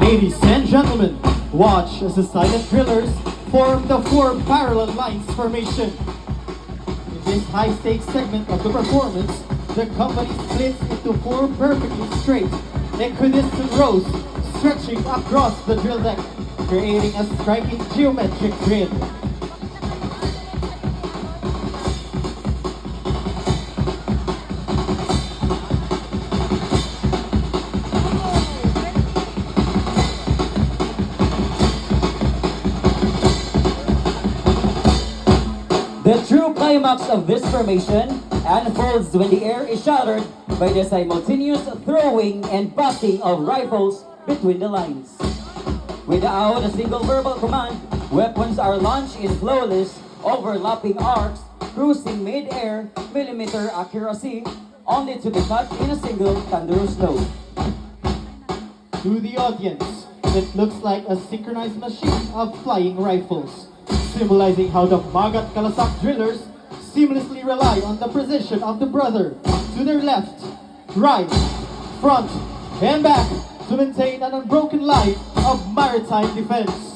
Ladies and gentlemen, watch as the silent drillers form the four parallel lines formation. In this high-stakes segment of the performance, the company splits into four perfectly straight, equidistant rows stretching across the drill deck, creating a striking geometric grid. The true climax of this formation unfolds when the air is shattered by the simultaneous throwing and busting of rifles between the lines. Without a single verbal command, weapons are launched in flawless, overlapping arcs, cruising mid-air, millimeter accuracy, only to be cut in a single thunderous note. To the audience, it looks like a synchronized machine of flying rifles, symbolizing how the Magat Kalasak drillers seamlessly rely on the precision of the brother to their left, right, front, and back to maintain an unbroken line of maritime defense.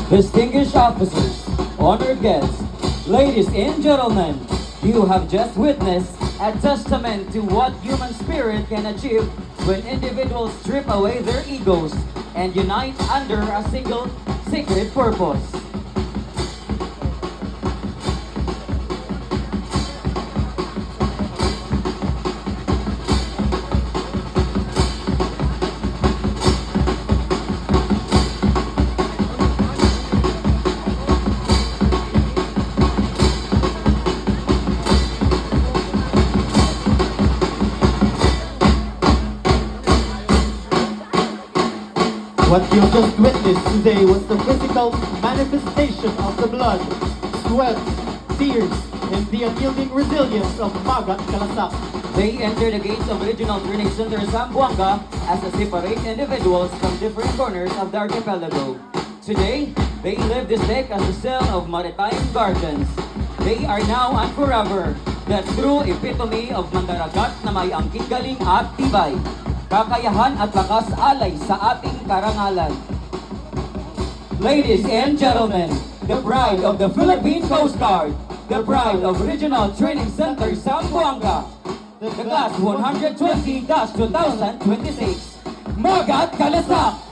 Distinguished officers, honored guests, ladies and gentlemen, you have just witnessed a testament to what human spirit can achieve when individuals strip away their egos and unite under a single sacred purpose. What you just witnessed today was the physical manifestation of the blood, sweat, tears, and the unyielding resilience of Magat Kalasak. They enter the gates of Regional Training Center Zamboanga as a separate individuals from different corners of the archipelago. Today, they live this deck as a cell of maritime guardians. They are now and forever the true epitome of mandaragat na may angking galing at tibay, kakayahan at lakas alay sa ating karangalan. Ladies and gentlemen, the pride of the Philippine Coast Guard, the pride of Regional Training Center Zamboanga, the class 120-2026, Magat Kalasak!